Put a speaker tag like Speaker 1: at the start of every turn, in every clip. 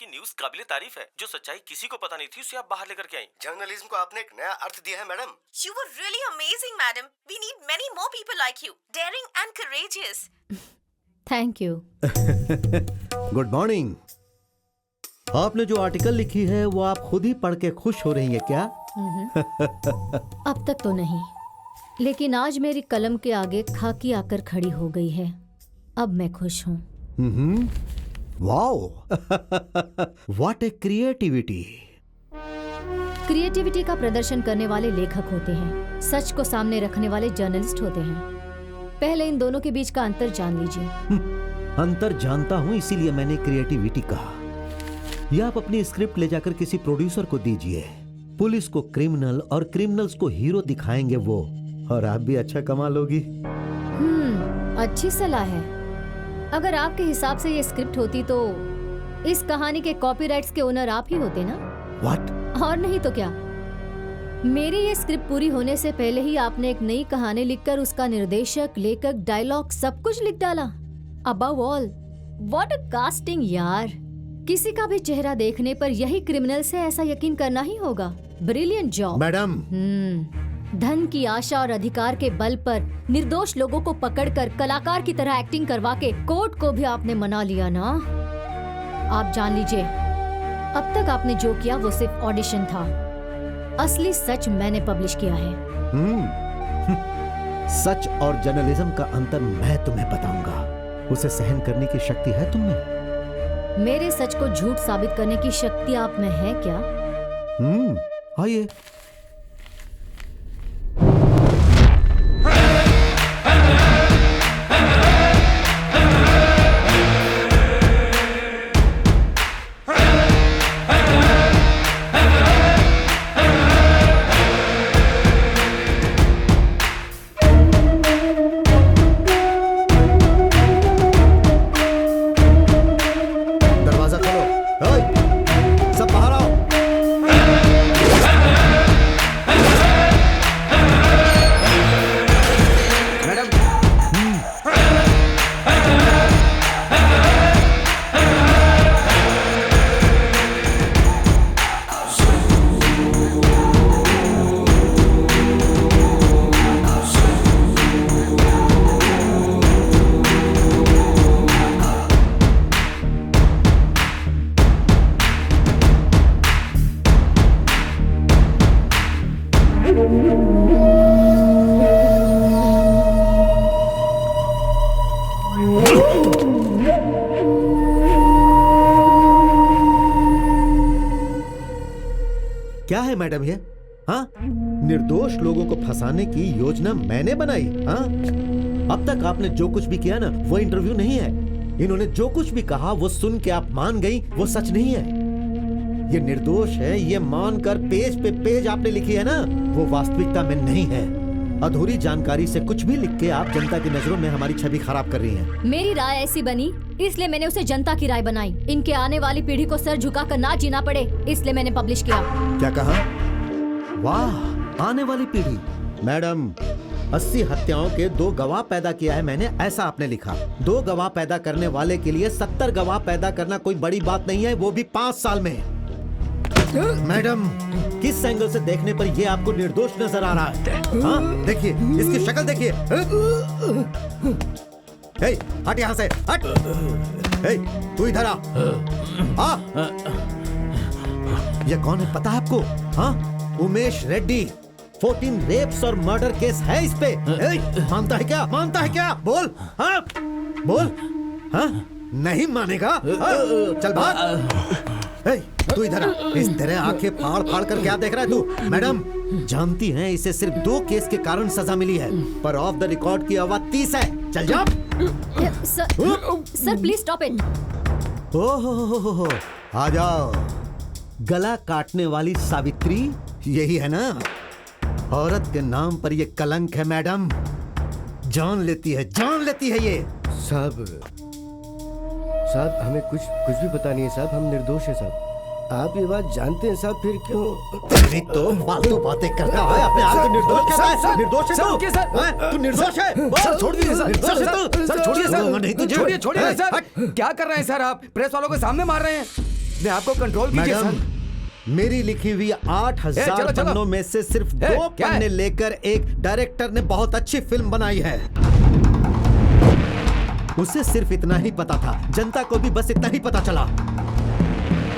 Speaker 1: News काबिले तारीफ है। जो सच्चाई किसी को पता नहीं थी उसे आप बाहर लेकर के आई।
Speaker 2: जर्नलिज्म को आपने एक नया अर्थ दिया है madam.
Speaker 3: You were really amazing, madam. We need many more people like you, daring and courageous.
Speaker 4: Thank you.
Speaker 5: Good morning. आपने जो आर्टिकल लिखी है वो आप खुद ही पढ़ के खुश हो रही हैं क्या?
Speaker 4: अब तक तो नहीं, लेकिन आज मेरी कलम के आगे खाकी आकर खड़ी हो गई है। अब मैं खुश हूँ।
Speaker 5: Wow, what A creativity.
Speaker 4: Creativity का प्रदर्शन करने वाले लेखक होते हैं, सच को सामने रखने वाले जर्नलिस्ट होते हैं। पहले इन दोनों के बीच का अंतर जान लीजिए।
Speaker 5: अंतर जानता हूँ, इसीलिए मैंने क्रिएटिविटी कहा। यह आप अपनी स्क्रिप्ट ले जाकर किसी प्रोड्यूसर को दीजिए। पुलिस को क्रिमिनल और क्रिमिनल्स को हीरो दिखाएंगे वो, और आप भी अच्छा कमा लोगी।
Speaker 4: अच्छी सलाह है। अगर आपके हिसाब से ये स्क्रिप्ट होती तो इस कहानी के कॉपीराइट्स के ओनर आप ही होते ना?
Speaker 5: व्हाट?
Speaker 4: और नहीं तो क्या। मेरी ये स्क्रिप्ट पूरी होने से पहले ही आपने एक नई कहानी लिखकर उसका निर्देशक, लेखक, डायलॉग सब कुछ लिख डाला। Above all, what a casting यार। किसी का भी चेहरा देखने पर यही क्रिमिनल से ऐसा यकीन करना ही होगा। Brilliant job
Speaker 5: madam.
Speaker 4: धन की आशा और अधिकार के बल पर निर्दोष लोगों को पकड़कर कलाकार की तरह एक्टिंग करवा के कोर्ट को भी आपने मना लिया ना। आप जान लीजिए, अब तक आपने जो किया वो सिर्फ ऑडिशन था। असली सच मैंने पब्लिश किया है।
Speaker 5: सच और जर्नलिज्म का अंतर मैं तुम्हें बताऊंगा। उसे सहन करने की शक्ति है तुम में।
Speaker 4: मेरे सच को झूठ साबित करने की शक्ति आप में है क्या?
Speaker 5: आइए। क्या है मैडम ये? हाँ, निर्दोष लोगों को फंसाने की योजना मैंने बनाई। हाँ, अब तक आपने जो कुछ भी किया ना वो इंटरव्यू नहीं है। इन्होंने जो कुछ भी कहा वो सुन के आप मान गई, वो सच नहीं है। ये निर्दोष है, ये मानकर पेज पे पेज आपने लिखी है ना, वो वास्तविकता में नहीं है। अधूरी जानकारी से कुछ भी लिख के आप जनता की नजरों में हमारी छवि खराब कर रही हैं।
Speaker 4: मेरी राय ऐसी बनी, इसलिए मैंने उसे जनता की राय बनाई। इनके आने वाली पीढ़ी को सर झुकाकर ना जीना पड़े, इसलिए मैंने पब्लिश किया।
Speaker 5: क्या कहा? वाह, आने वाली पीढ़ी। मैडम, 80 हत्याओं के 2 गवाह पैदा किया है मैंने, ऐसा आपने लिखा। 2 गवाह पैदा करने वाले के लिए 70 गवाह पैदा करना कोई बड़ी बात नहीं है, वो भी 5 साल में। मैडम, किस एंगल से देखने पर ये आपको निर्दोष नजर आ रहा है? हाँ, देखिए, इसकी शक्ल देखिए। हट यहाँ से, हट। तू इधर आ। ये कौन है पता है आपको? हाँ, उमेश रेड्डी। 14 रेप्स और मर्डर केस है इस पे। मानता है क्या? मानता है क्या? बोल। हाँ, बोल। हाँ, नहीं मानेगा? चल भाग। तू इधर आ। इस तरह आंखें फाड़ फाड़ कर क्या देख रहा है तू? मैडम, जानती हैं इसे सिर्फ 2 केस के कारण सजा मिली है, पर ऑफ द रिकॉर्ड की आवाज 30 है। चल जा।
Speaker 4: Sir please stop it.
Speaker 5: ओहो, आ जाओ। गला काटने वाली सावित्री यही है ना? औरत के नाम पर ये कलंक है मैडम। जान लेती है ये।
Speaker 2: साहब हमें कुछ भी पता नहीं है साहब, हम निर्दोष हैं साहब। आप ये बात जानते हैं साहब, फिर क्यों?
Speaker 5: तेरी तो फालतू बातें करता है। अपने आप को निर्दोष कहता है। निर्दोष है तू? तू निर्दोष है?
Speaker 6: सर छोड़ दीजिए सर। सर छोड़िए सर।
Speaker 5: नहीं तुझे।
Speaker 6: छोड़िए सर। क्या कर रहे हैं सर आप? प्रेस वालों के सामने मार रहे हैं। अपने आप को कंट्रोल कीजिए
Speaker 5: मैडम,
Speaker 6: सर।
Speaker 5: मेरी लिखी हुई 8000
Speaker 6: चलो, चलो।
Speaker 5: पन्नों में से सिर्फ 2
Speaker 6: क्या है?
Speaker 5: पन्ने लेकर एक डायरेक्टर ने बहुत अच्छी फिल्म बनाई है। उसे सिर्फ इतना ही पता था, जनता को भी बस इतना ही पता चला।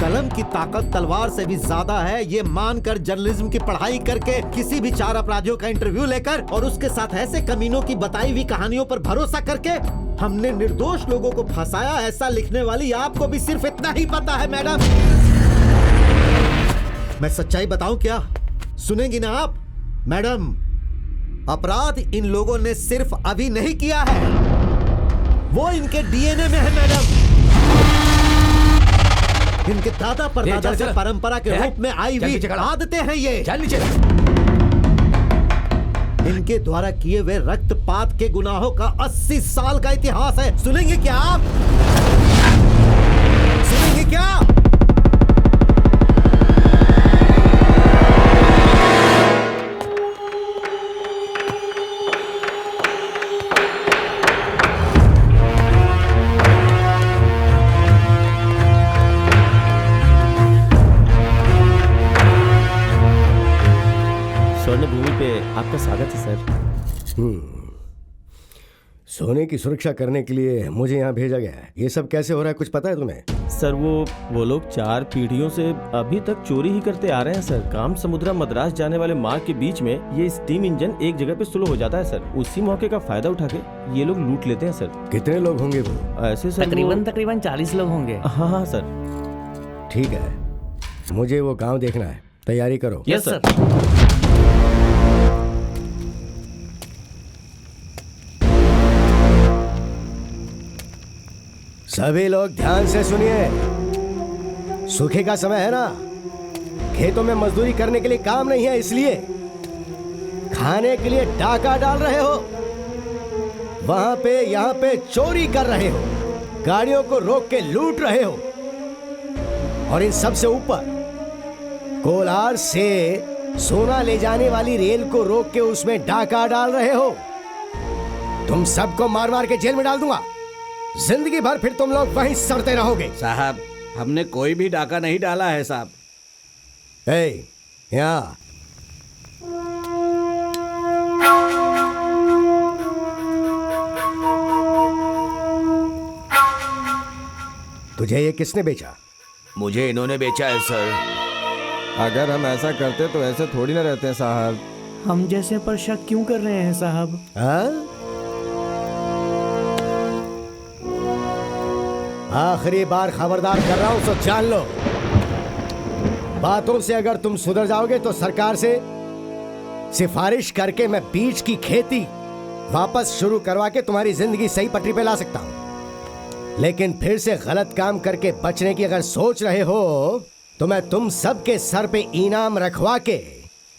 Speaker 5: कलम की ताकत तलवार से भी ज्यादा है, ये मानकर जर्नलिज्म की पढ़ाई करके किसी भी 4 अपराधियों का इंटरव्यू लेकर और उसके साथ ऐसे कमीनों की बताई हुई कहानियों पर भरोसा करके हमने निर्दोष लोगों को फंसाया। ऐसा लिखने वाली आपको भी सिर्फ इतना ही पता है मैडम। मैं सच्चाई बताऊं क्या? सुनेंगी ना आप? मैडम, अपराध इन लोगों ने सिर्फ अभी नहीं किया है, वो इनके डीएनए में है मैडम। इनके दादा परदादा से परंपरा के रूप में आई हुई आदतें हैं ये।
Speaker 6: चल नीचे।
Speaker 5: इनके द्वारा किए हुए रक्तपात के गुनाहों का 80 साल का इतिहास है। सुनेंगे क्या आप? सुनेंगे क्या?
Speaker 1: स्वर्ण भूमि पे आपका स्वागत है सर।
Speaker 2: सोने की सुरक्षा करने के लिए मुझे यहाँ भेजा गया है। ये सब कैसे हो रहा है, कुछ पता है तुम्हें?
Speaker 1: सर वो लोग 4 पीढ़ियों से अभी तक चोरी ही करते आ रहे हैं सर। काम समुद्रा मद्रास जाने वाले मार्ग के बीच में ये स्टीम इंजन एक जगह पे स्लो हो जाता है सर। उसी मौके का फायदा उठा के ये लोग लूट लेते हैं सर।
Speaker 2: कितने लोग होंगे वो?
Speaker 1: ऐसे सर
Speaker 7: तकरीबन 40 लोग होंगे।
Speaker 1: हाँ हाँ सर।
Speaker 2: ठीक है, मुझे वो गांव देखना है, तैयारी करो।
Speaker 1: Yes sir.
Speaker 2: सभी लोग ध्यान से सुनिए। सूखे का समय है ना, खेतों में मजदूरी करने के लिए काम नहीं है, इसलिए खाने के लिए डाका डाल रहे हो, वहां पे यहाँ पे चोरी कर रहे हो, गाड़ियों को रोक के लूट रहे हो, और इन सब से ऊपर कोलार से सोना ले जाने वाली रेल को रोक के उसमें डाका डाल रहे हो। तुम सबको मार मार के जेल में डाल दूंगा। जिंदगी भर फिर तुम लोग वहीं सड़ते रहोगे।
Speaker 6: साहब, हमने कोई भी डाका नहीं डाला है साहब।
Speaker 2: यहाँ तुझे ये किसने बेचा?
Speaker 6: मुझे इन्होंने बेचा है सर।
Speaker 8: अगर हम ऐसा करते तो ऐसे थोड़ी ना रहते हैं साहब।
Speaker 7: हम जैसे पर शक क्यों कर रहे हैं साहब?
Speaker 2: हाँ? आखिरी बार खबरदार कर रहा हूं, तो जान लो, बातों से अगर तुम सुधर जाओगे तो सरकार से सिफारिश करके मैं बीज की खेती वापस शुरू करवा के तुम्हारी जिंदगी सही पटरी पे ला सकता हूं। लेकिन फिर से गलत काम करके बचने की अगर सोच रहे हो तो मैं तुम सबके सर पे इनाम रखवा के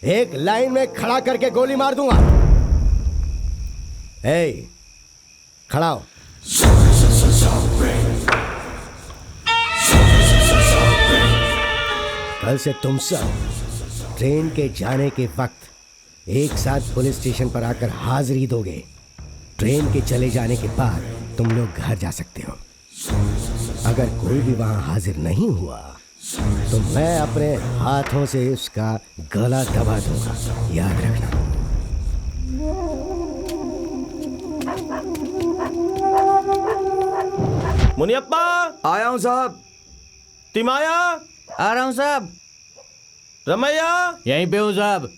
Speaker 2: एक लाइन में खड़ा करके गोली मार दूंगा। खड़ा हो। कल से तुम सब ट्रेन के जाने के वक्त एक साथ पुलिस स्टेशन पर आकर हाजिरी दोगे। ट्रेन के चले जाने के बाद तुम लोग घर जा सकते हो। अगर कोई भी वहां हाजिर नहीं हुआ तो मैं अपने हाथों से उसका गला दबा दूंगा, याद रखना।
Speaker 1: मुनियप्पा,
Speaker 6: आया हूँ साहब।
Speaker 1: तिमाया,
Speaker 7: आ रहा हूँ साहब।
Speaker 1: रमैया,
Speaker 7: यहीं पे हूँ साहब।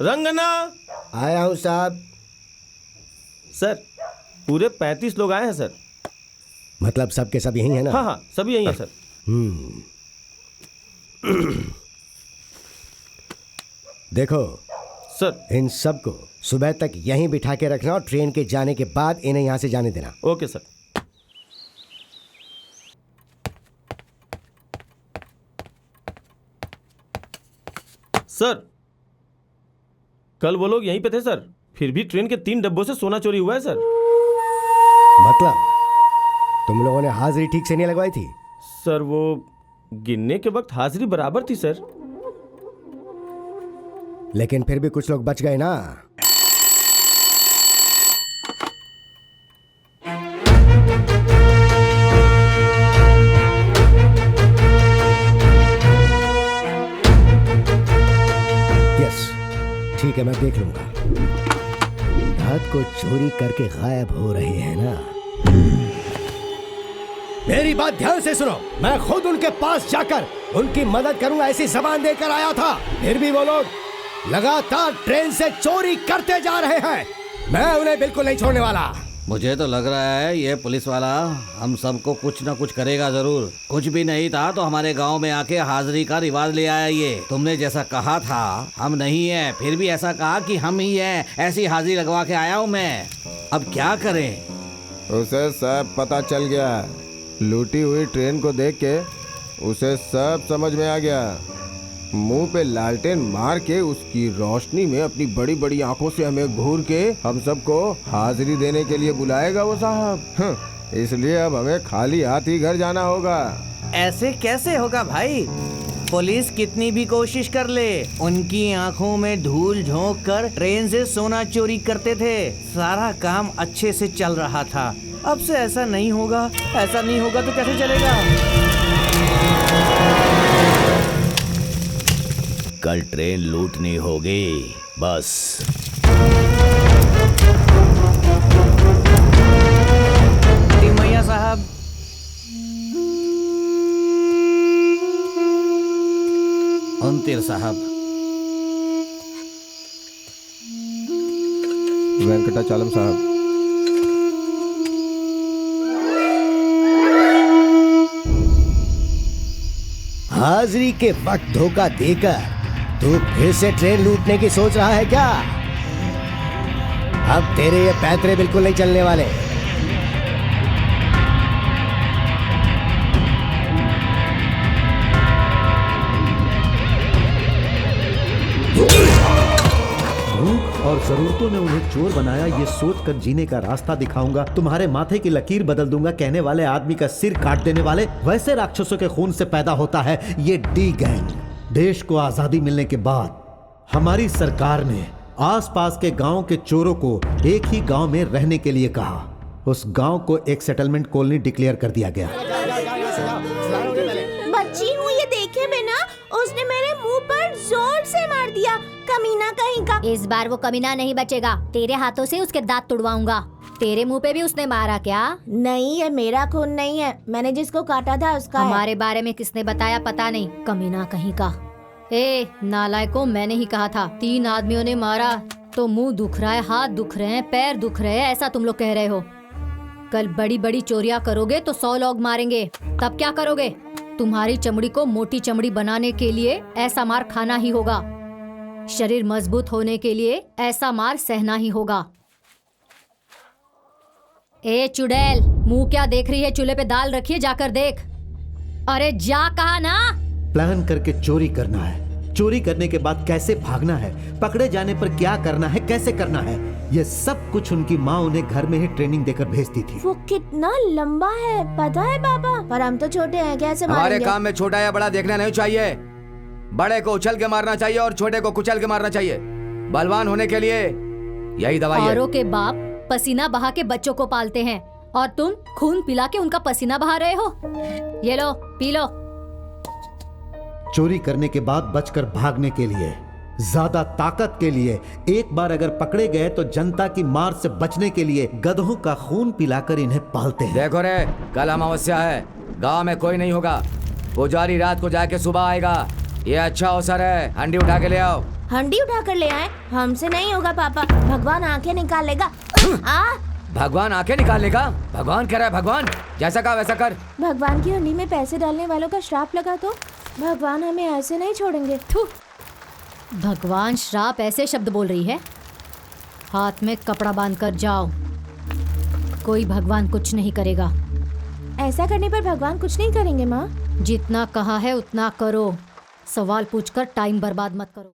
Speaker 1: रंगना,
Speaker 2: आया हूं साहब।
Speaker 1: सर पूरे 35 लोग आए हैं सर।
Speaker 2: मतलब सबके सब यही है ना?
Speaker 1: हाँ हाँ, सभी यही हैं सर।
Speaker 2: देखो
Speaker 1: सर।
Speaker 2: इन सबको सुबह तक यहीं बिठा के रखना और ट्रेन के जाने के बाद इन्हें यहां से जाने देना।
Speaker 1: Okay sir. सर कल वो लोग यहीं पे थे सर, फिर भी ट्रेन के 3 डब्बों से सोना चोरी हुआ है सर।
Speaker 2: मतलब तुम लोगों ने हाजिरी ठीक से नहीं लगवाई थी?
Speaker 1: सर वो गिनने के वक्त हाजिरी बराबर थी सर।
Speaker 2: लेकिन फिर भी कुछ लोग बच गए ना। ठीक है, मैं देख लूंगा। रात को चोरी करके गायब हो रहे हैं ना। मेरी बात ध्यान से सुनो, मैं खुद उनके पास जाकर उनकी मदद करूंगा ऐसी जबान देकर आया था। फिर भी वो लोग लगातार ट्रेन से चोरी करते जा रहे हैं। मैं उन्हें बिल्कुल नहीं छोड़ने वाला।
Speaker 6: मुझे तो लग रहा है ये पुलिस वाला हम सबको कुछ ना कुछ करेगा जरूर। कुछ भी नहीं था तो हमारे गांव में आके हाजिरी का रिवाज ले आया ये। तुमने जैसा कहा था हम नहीं है, फिर भी ऐसा कहा कि हम ही हैं, ऐसी हाजिरी लगवा के आया हूँ मैं। अब क्या करें?
Speaker 8: उसे सब पता चल गया। लूटी हुई ट्रेन को देख के उसे सब समझ में आ गया। मुंह पे लालटेन मार के उसकी रोशनी में अपनी बड़ी बड़ी आंखों से हमें घूर के हम सबको हाजिरी देने के लिए बुलाएगा वो साहब। इसलिए अब हमें खाली हाथ ही घर जाना होगा।
Speaker 7: ऐसे कैसे होगा भाई? पुलिस कितनी भी कोशिश कर ले, उनकी आंखों में धूल झोंक कर ट्रेन से सोना चोरी करते थे। सारा काम अच्छे से चल रहा था। अब से ऐसा नहीं होगा। ऐसा नहीं होगा तो कैसे चलेगा?
Speaker 6: कल ट्रेन लूटनी होगी बस।
Speaker 7: मैया साहब,
Speaker 6: अंतिर साहब,
Speaker 8: वेंकटाचलम साहब।
Speaker 2: हाजिरी के वक्त धोखा देकर तू फिर से ट्रेन लूटने की सोच रहा है क्या? अब तेरे ये पैतरे बिल्कुल नहीं चलने वाले।
Speaker 5: भूख और जरूरतों ने उन्हें चोर बनाया, ये सोच कर जीने का रास्ता दिखाऊंगा। तुम्हारे माथे की लकीर बदल दूंगा। कहने वाले आदमी का सिर काट देने वाले वैसे राक्षसों के खून से पैदा होता है ये डी गैंग। देश को आजादी मिलने के बाद हमारी सरकार ने आसपास के गांव के चोरों को एक ही गांव में रहने के लिए कहा। उस गांव को एक सेटलमेंट कॉलोनी डिक्लेयर कर दिया गया।
Speaker 3: बच्ची हूँ ये देखे बिना उसने मेरे मुंह पर जोर से मार दिया, कमीना कहीं का।
Speaker 4: इस बार वो कमीना नहीं बचेगा। तेरे हाथों से उसके दांत तुड़वाऊंगा। तेरे मुंह पे भी उसने मारा क्या?
Speaker 3: नहीं, ये मेरा खून नहीं है, मैंने जिसको काटा था उसका है।
Speaker 4: हमारे बारे में किसने बताया पता नहीं, कमीना कहीं का। ए नालायकों, मैंने ही कहा था। 3 आदमियों ने मारा तो मुंह दुख रहा है, हाथ दुख रहे हैं, पैर दुख रहे हैं, ऐसा तुम लोग कह रहे हो। कल बड़ी बड़ी चोरियां करोगे तो 100 लोग मारेंगे, तब क्या करोगे? तुम्हारी चमड़ी को मोटी चमड़ी बनाने के लिए ऐसा मार खाना ही होगा। शरीर मजबूत होने के लिए ऐसा मार सहना ही होगा। ए चुड़ैल, मुंह क्या देख रही है? चूल्हे पे दाल रखी है, जाकर देख। अरे जा, कहा ना।
Speaker 5: प्लान करके चोरी करना है, चोरी करने के बाद कैसे भागना है, पकड़े जाने पर क्या करना है, कैसे करना है, ये सब कुछ उनकी माँ उन्हें घर में ही ट्रेनिंग देकर भेजती थी।
Speaker 3: वो कितना लंबा है पता है पापा? पर हम तो छोटे हैं, कैसे
Speaker 6: हमारे
Speaker 3: मारेंगे?
Speaker 6: काम में छोटा या बड़ा देखना नहीं चाहिए। बड़े को उछल के मारना चाहिए और छोटे को कुचल के मारना चाहिए। बलवान होने के लिए यही दवाई है।
Speaker 4: औरों के बाप पसीना बहा के बच्चों को पालते हैं और तुम खून पिला के उनका पसीना बहा रहे हो। ये लो, पी लो।
Speaker 5: चोरी करने के बाद बचकर भागने के लिए, ज्यादा ताकत के लिए, एक बार अगर पकड़े गए तो जनता की मार से बचने के लिए गधों का खून पिलाकर इन्हें पालते हैं।
Speaker 6: देखो रे, कल अमावस्या है, गांव में कोई नहीं होगा। पुजारी रात को जाके सुबह आएगा। ये अच्छा अवसर है, हंडी उठा के ले आओ।
Speaker 3: हंडी उठा कर ले आए? हमसे नहीं होगा पापा, भगवान आंखें निकाल लेगा।
Speaker 6: भगवान आंखें निकाल लेगा? भगवान कह रहा है भगवान, जैसा कहा वैसा कर।
Speaker 3: भगवान की हंडी में पैसे डालने वालों का श्राप लगा तो भगवान हमें ऐसे नहीं छोड़ेंगे।
Speaker 4: थू, भगवान श्राप ऐसे शब्द बोल रही है? हाथ में कपड़ा बांधकर जाओ, कोई भगवान कुछ नहीं करेगा।
Speaker 3: ऐसा करने पर भगवान कुछ नहीं करेंगे माँ?
Speaker 4: जितना कहा है उतना करो, सवाल पूछकर टाइम बर्बाद मत करो।